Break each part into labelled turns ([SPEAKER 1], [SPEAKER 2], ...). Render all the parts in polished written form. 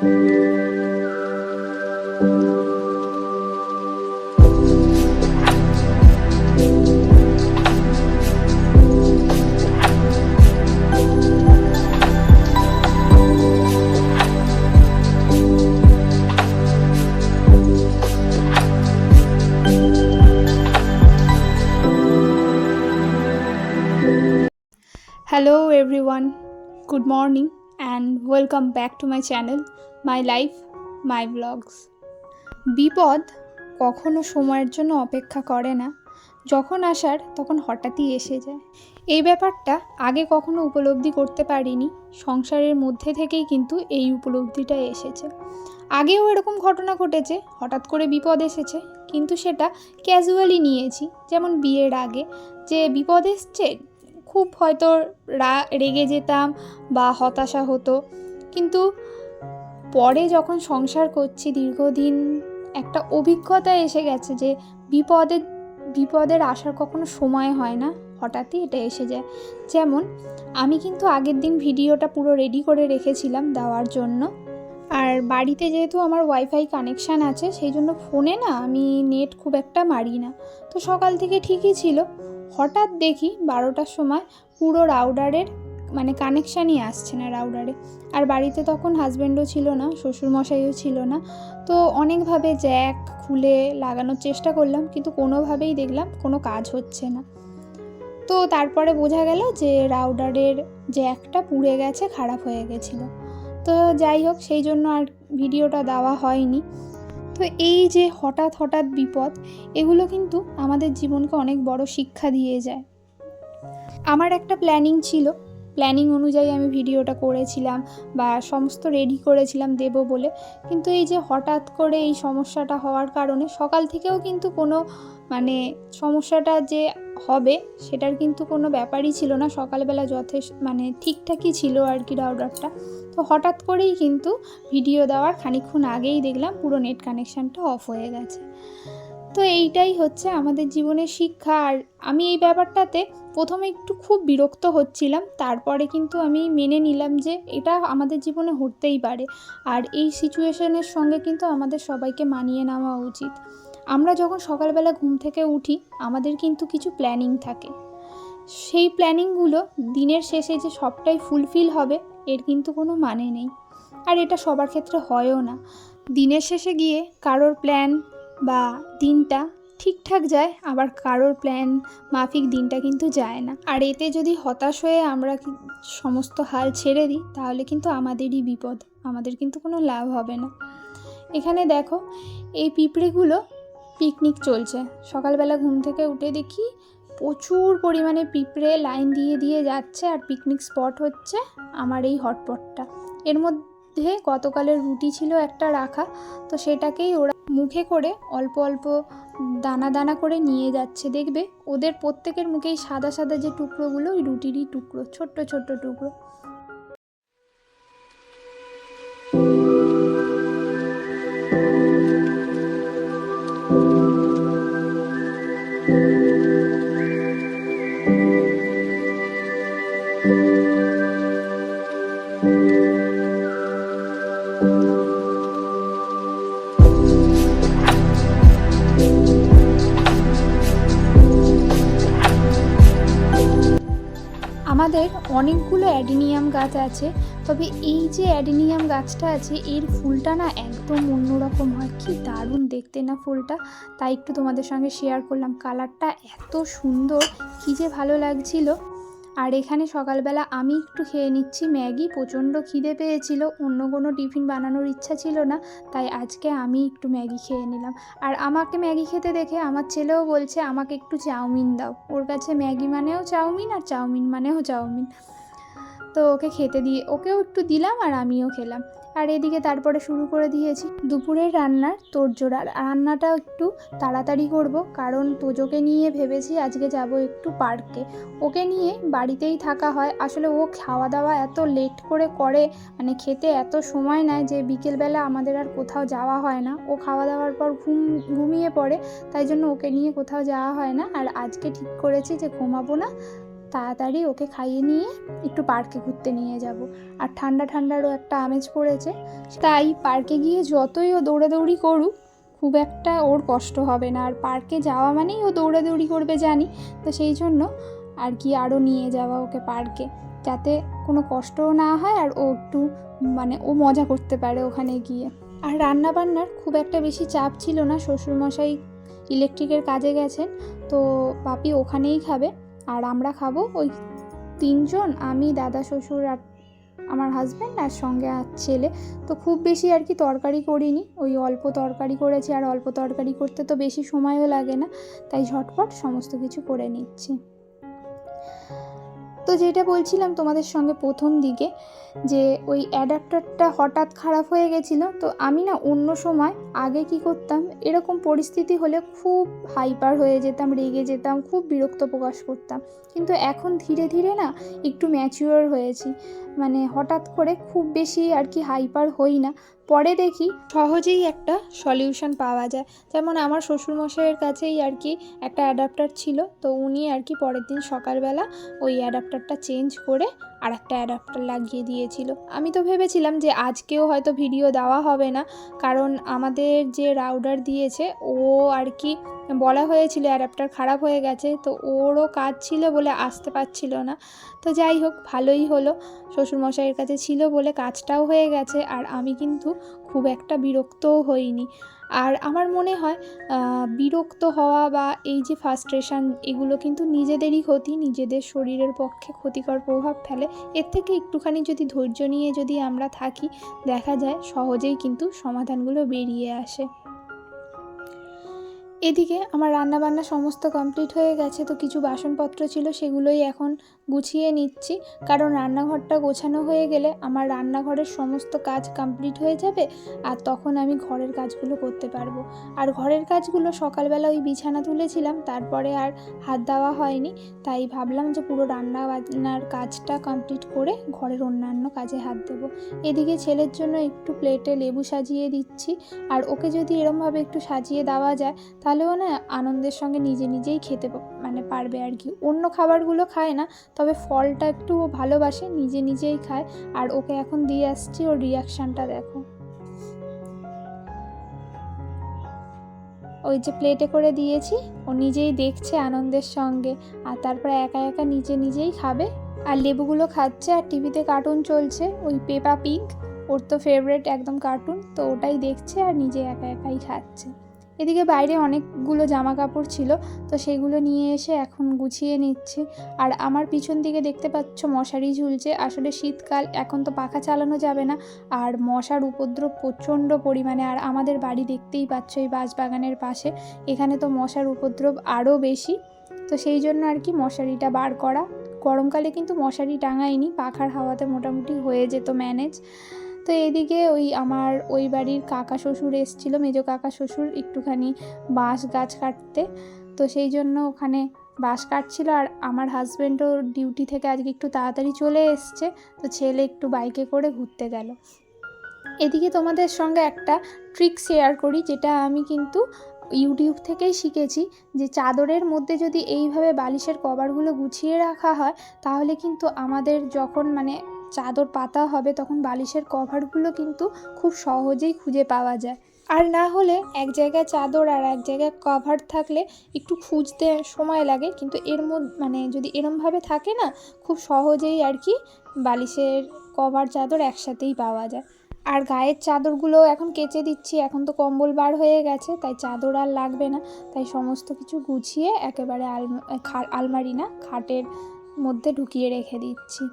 [SPEAKER 1] Hello everyone, good morning and welcome back to my channel, My Life, My Vlogs. বিপদ কখনো সময়ের জন্য অপেক্ষা করে না, যখন আসার তখন হঠাৎই এসে যায়। এই ব্যাপারটা আগে কখনো উপলব্ধি করতে পারিনি, সংসারের মধ্যে থেকেই কিন্তু এই উপলব্ধিটা এসেছে। আগেও এরকম ঘটনা ঘটেছে, হঠাৎ করে বিপদ এসেছে, কিন্তু সেটা ক্যাজুয়ালি নিয়েছি। যেমন বিয়ের আগে যে বিপদ এসছে, খুব হয়তো রেগে যেতাম বা হতাশা হতো, কিন্তু পরে যখন সংসার করছি দীর্ঘদিন একটা অভিজ্ঞতা এসে গেছে যে বিপদের আসার কখনো সময় হয় না, হঠাৎই এটা এসে যায়। যেমন আমি কিন্তু আগের দিন ভিডিওটা পুরো রেডি করে রেখেছিলাম দেওয়ার জন্য, আর বাড়িতে যেহেতু আমার ওয়াইফাই কানেকশান আছে সেই জন্য ফোনে না আমি নেট খুব একটা মারি না। তো সকাল থেকে ঠিকই ছিল, হঠাৎ দেখি 12টার সময় পুরো রাউডারের কানেকশানই আসছে না রাউডারে। আর বাড়িতে তখন হাজব্যান্ডও ছিল না, শ্বশুরমশাইও ছিল না। তো অনেকভাবে জ্যাক খুলে লাগানোর চেষ্টা করলাম, কিন্তু কোনোভাবেই দেখলাম কোনো কাজ হচ্ছে না। তো তারপরে বোঝা গেল যে রাউডারের জ্যাকটা পুড়ে গেছে, খারাপ হয়ে গেছিলো। তো যাই হোক, সেই জন্য আর ভিডিওটা দেওয়া হয়নি। তো এই যে হঠাৎ হঠাৎ বিপদ, এগুলো কিন্তু আমাদের জীবনকে অনেক বড় শিক্ষা দিয়ে যায়। আমার একটা প্ল্যানিং অনুযায়ী আমি ভিডিওটা করেছিলাম বা সমস্ত রেডি করেছিলাম দেব বলে, কিন্তু এই যে হঠাৎ করে এই সমস্যাটা হওয়ার কারণে সকাল থেকেও কিন্তু কোনো সমস্যাটা যে হবে সেটার কিন্তু কোনো ব্যাপারই ছিল না। সকালবেলা ঠিকঠাকই ছিল আর কি রাউডারটা। তো হঠাৎ করেই কিন্তু ভিডিও দেওয়ার খানিকক্ষণ আগেই দেখলাম পুরো নেট কানেকশানটা অফ হয়ে গেছে। তো এইটাই হচ্ছে আমাদের জীবনের শিক্ষা। আর আমি এই ব্যাপারটাতে প্রথমে একটু খুব বিরক্ত হচ্ছিলাম, তারপরে কিন্তু আমি মেনে নিলাম যে এটা আমাদের জীবনে হতেই পারে। আর এই সিচুয়েশনের সঙ্গে কিন্তু আমাদের সবাইকে মানিয়ে নেওয়া উচিত। আমরা যখন সকালবেলা ঘুম থেকে উঠি আমাদের কিন্তু কিছু প্ল্যানিং থাকে, সেই প্ল্যানিংগুলো দিনের শেষে যে সবটাই ফুলফিল হবে এর কিন্তু কোনো মানে নেই। আর এটা সবার ক্ষেত্রে হয়ও না। দিনের শেষে গিয়ে কারোর প্ল্যান বা দিনটা ঠিকঠাক যায়, আবার কারোর প্ল্যান মাফিক দিনটা কিন্তু যায় না। আর এতে যদি হতাশ হয়ে আমরা সমস্ত হাল ছেড়ে দিই তাহলে কিন্তু আমাদেরই বিপদ, আমাদের কিন্তু কোনো লাভ হবে না। এখানে দেখো এই পিঁপড়েগুলো পিকনিক চলছে। সকালবেলা ঘুম থেকে উঠে দেখি প্রচুর পরিমাণে পিঁপড়ে লাইন দিয়ে দিয়ে যাচ্ছে, আর পিকনিক স্পট হচ্ছে আমার এই হটপটটা। এর মধ্যে গতকালের রুটি ছিল একটা রাখা, তো সেটাকেই ওরা মুখে করে অল্প অল্প দানা দানা করে নিয়ে যাচ্ছে। দেখবে ওদের প্রত্যেকের মুখেই সাদা সাদা যে টুকরোগুলো ওই রুটিরই টুকরো, ছোট্ট ছোট্ট টুকরো। আমাদের অনেকগুলো অ্যাডিনিয়াম গাছ আছে, তবে এই যে অ্যাডিনিয়াম গাছটা আছে এর ফুলটা না একদম অন্যরকম হয়, কি দারুণ দেখতে না ফুলটা। তাই একটু তোমাদের সঙ্গে শেয়ার করলাম, কালারটা এত সুন্দর, কি যে ভালো লাগছিল। আর এখানে সকালবেলা আমি একটু খেয়ে নিচ্ছি ম্যাগি, প্রচণ্ড খিদে পেয়েছিল, অন্য কোনো টিফিন বানানোর ইচ্ছা ছিল না, তাই আজকে আমি একটু ম্যাগি খেয়ে নিলাম। আর আমাকে ম্যাগি খেতে দেখে আমার ছেলেও বলছে আমাকে একটু চাউমিন দাও, ওর কাছে ম্যাগি মানেও চাউমিন আর চাউমিন মানেও চাউমিন। তো ওকে খেতে দিয়ে ওকেও একটু দিলাম আর আমিও খেলাম। আর এদিকে তারপরে শুরু করে দিয়েছি দুপুরের রান্নার তোড়জোড়। আর রান্নাটা একটু তাড়াতাড়ি করব, কারণ তোজোকে নিয়ে ভেবেছি আজকে যাব একটু পার্কে। ওকে নিয়ে বাড়িতেই থাকা হয়, আসলে ও খাওয়া দাওয়া এত লেট করে করে, খেতে এত সময় নেয় যে বিকেলবেলা আমাদের আর কোথাও যাওয়া হয় না। ও খাওয়া দাওয়ার পর ঘুমিয়ে পড়ে, তাই জন্য ওকে নিয়ে কোথাও যাওয়া হয় না। আর আজকে ঠিক করেছি যে ঘুমাবো না, তাড়াতাড়ি ওকে খাইয়ে নিয়ে একটু পার্কে ঘুরতে নিয়ে যাব। আর ঠান্ডা ঠান্ডারও একটা আমেজ পড়েছে, তাই পার্কে গিয়ে যতই ও দৌড়াদৌড়ি করুক খুব একটা ওর কষ্ট হবে না। আর পার্কে যাওয়া মানেই ও দৌড়াদৌড়ি করবে জানি, তো সেই জন্য আর কি আরও নিয়ে যাওয়া ওকে পার্কে, যাতে কোনো কষ্টও না হয় আর ও একটু ও মজা করতে পারে ওখানে গিয়ে। আর রান্নাবান্নার খুব একটা বেশি চাপ ছিল না, শ্বশুরমশাই ইলেকট্রিকের কাজে গেছেন, তো পাপি ওখানেই খাবে। আর আমরা খাবো ওই 3 জন, আমি, দাদা শ্বশুর আর আমার হাজব্যান্ড আর সঙ্গে আর ছেলে। তো খুব বেশি আর কি তরকারি করিনি, ওই অল্প তরকারি করেছি। আর অল্প তরকারি করতে তো বেশি সময়ও লাগে না, তাই ঝটপট সমস্ত কিছু করে নিচ্ছি। তো যেটা বলছিলাম তোমাদের সঙ্গে প্রথম দিকে, যে ওই অ্যাডাপ্টারটা হঠাৎ খারাপ হয়ে গেছিলো। তো আমি না অন্য সময় আগে কি করতাম, এরকম পরিস্থিতি হলে খুব হাইপার হয়ে যেতাম, রেগে যেতাম, খুব বিরক্ত প্রকাশ করতাম। কিন্তু এখন ধীরে ধীরে না একটু ম্যাচিওর হয়েছি, হঠাৎ করে খুব বেশি আর কি হাইপার হই না। পরে দেখি সহজেই একটা সলিউশন পাওয়া যায়। যেমন আমার শ্বশুরমশাইয়ের কাছেই আর কি একটা অ্যাডাপ্টার ছিল, তো উনি আর কি পরের দিন সকালবেলা ওই অ্যাডাপ্টারটা চেঞ্জ করে আর একটা অ্যাডাপ্টার লাগিয়ে দিয়েছিল। আমি তো ভেবেছিলাম যে আজকেও হয়তো ভিডিও দেওয়া হবে না, কারণ আমাদের যে রাউডার দিয়েছে ও আর কি বলা হয়েছিল অ্যাডাপ্টার খারাপ হয়ে গেছে, তো ওরও কাজ ছিল বলে আসতে পারছিল না। তো যাই হোক, ভালোই হলো, শ্বশুরমশাইয়ের কাছে ছিল বলে কাজটাও হয়ে গেছে, আর আমি কিন্তু খুব একটা বিরক্তও হইনি। আর আমার মনে হয় বিরক্ত হওয়া বা এই যে ফ্রাস্ট্রেশন, এগুলো কিন্তু নিজেদেরই ক্ষতি, নিজেদের শরীরের পক্ষে ক্ষতিকর প্রভাব ফেলে। এর থেকে একটুখানি যদি ধৈর্য নিয়ে যদি আমরা থাকি, দেখা যায় সহজেই কিন্তু সমাধানগুলো বেরিয়ে আসে। এদিকে আমার রান্নাবান্না সমস্ত কমপ্লিট হয়ে গেছে, তো কিছু বাসনপত্র ছিল সেগুলোই এখন গুছিয়ে নিচ্ছি, কারণ রান্নাঘরটা গোছানো হয়ে গেলে আমার রান্নাঘরের সমস্ত কাজ কমপ্লিট হয়ে যাবে, আর তখন আমি ঘরের কাজগুলো করতে পারবো। আর ঘরের কাজগুলো সকালবেলা ওই বিছানা তুলেছিলাম, তারপরে আর হাত দেওয়া হয়নি, তাই ভাবলাম যে পুরো রান্না বান্নার কাজটা কমপ্লিট করে ঘরের অন্যান্য কাজে হাত দেবো। এদিকে ছেলের জন্য একটু প্লেটে লেবু সাজিয়ে দিচ্ছি, আর ওকে যদি এরমভাবে একটু সাজিয়ে দেওয়া যায় তাহলেও না আনন্দের সঙ্গে নিজে নিজেই খেতে পারবে আর কি। অন্য খাবারগুলো খায় না, তবে ফলটা একটু ভালোবাসে, নিজে নিজেই খায়। আর ওকে এখন দিয়ে আসছি, ওর রিয়াকশানটা দেখো। ওই যে প্লেটে করে দিয়েছি, ও নিজেই দেখছে আনন্দের সঙ্গে, আর তারপরে একা একা নিজে নিজেই খাবে। আর লেবুগুলো খাচ্ছে, আর টিভিতে কার্টুন চলছে, ওই পেপা পিগ, ওর তো ফেভারিট একদম কার্টুন, তো ওটাই দেখছে আর নিজে একা একাই খাচ্ছে। এদিকে বাইরে অনেকগুলো জামা কাপড় ছিল, তো সেগুলো নিয়ে এসে এখন গুছিয়ে নিচ্ছি। আর আমার পিছন দিকে দেখতে পাচ্ছ মশারি ঝুলছে, আসলে শীতকাল, এখন তো পাখা চালানো যাবে না, আর মশার উপদ্রব প্রচণ্ড পরিমাণে। আর আমাদের বাড়ি দেখতেই পাচ্ছ এই বাঁশবাগানের পাশে, এখানে তো মশার উপদ্রব আরও বেশি, তো সেই জন্য আর কি মশারিটা বার করা। গরমকালে কিন্তু মশারি টাঙাইনি, পাখার হাওয়াতে মোটামুটি হয়ে যেত ম্যানেজ। তো এদিকে আমার ওই বাড়ির কাকা শ্বশুর এসেছিলো, মেজো কাকা শ্বশুর, একটুখানি বাঁশ গাছ কাটতে, তো সেই জন্য ওখানে বাঁশ কাটছিল। আর আমার হাজব্যান্ডও ডিউটি থেকে আজকে একটু তাড়াতাড়ি চলে এসছে, তো ছেলে একটু বাইকে করে ঘুরতে গেল। এদিকে তোমাদের সঙ্গে একটা ট্রিক শেয়ার করি, যেটা আমি কিন্তু ইউটিউব থেকেই শিখেছি, যে চাদরের মধ্যে যদি এইভাবে বালিশের কভারগুলো গুছিয়ে রাখা হয়, তাহলে কিন্তু আমাদের যখন চাদর পাতা হবে, তখন বালিশের কভারগুলো কিন্তু খুব সহজেই খুঁজে পাওয়া যায়। আর না হলে এক জায়গায় চাদর আর এক জায়গায় কভার থাকলে একটু খুঁজতে সময় লাগে, কিন্তু এর মধ্যে যদি এরমভাবে থাকে না, খুব সহজেই আর কি বালিশের কভার চাদর একসাথেই পাওয়া যায়। আর গায়ের চাদরগুলো এখন কেচে দিচ্ছি, এখন তো কম্বল বার হয়ে গেছে, তাই চাদর আর লাগবে না, তাই সমস্ত কিছু গুছিয়ে একেবারে আলমারি না, খাটের মধ্যে ঢুকিয়ে রেখে দিচ্ছি।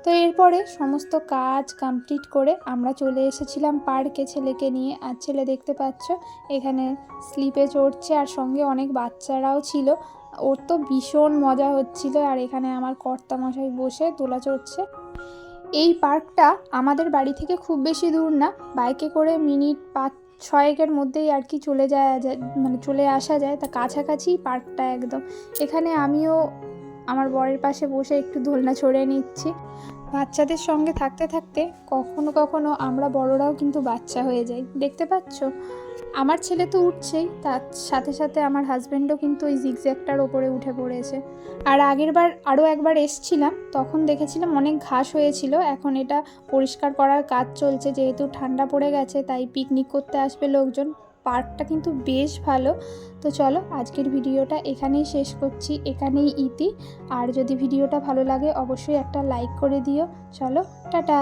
[SPEAKER 1] তো এরপরে সমস্ত কাজ কমপ্লিট করে আমরা চলে এসেছিলাম পার্কে ছেলেকে নিয়ে। আর ছেলে দেখতে পাচ্ছ এখানে স্লিপে চড়ছে, আর সঙ্গে অনেক বাচ্চারাও ছিল, ওর তো ভীষণ মজা হচ্ছিল। আর এখানে আমার কর্তামশাই বসে দোলা চড়ছে। এই পার্কটা আমাদের বাড়ি থেকে খুব বেশি দূর না, বাইকে করে মিনিট 5-6 মধ্যেই আর কি চলে আসা যায়, তা কাছাকাছি পার্কটা একদম। এখানে আমিও আমার বরের পাশে বসে একটু দোলনা ছড়িয়ে নিচ্ছি। বাচ্চাদের সঙ্গে থাকতে থাকতে কখনো কখনো আমরা বড়রাও কিন্তু বাচ্চা হয়ে যাই, দেখতে পাচ্ছ। আমার ছেলে তো উঠছেই, তার সাথে সাথে আমার হাজব্যান্ডও কিন্তু ওই জিগজ্যাগটার ওপরে উঠে পড়েছে। আর আগেরবার আরও একবার এসছিলাম, তখন দেখেছিলাম অনেক ঘাস হয়েছিল। এখন এটা পরিষ্কার করার কাজ চলছে, যেহেতু ঠান্ডা পড়ে গেছে তাই পিকনিক করতে আসবে লোকজন। পার্কটা কিন্তু বেশ ভালো। তো চলো আজকের ভিডিওটা এখানেই শেষ করছি, এখানেই ইতি। আর যদি ভিডিওটা ভালো লাগে অবশ্যই একটা লাইক করে দিও। চলো টাটা।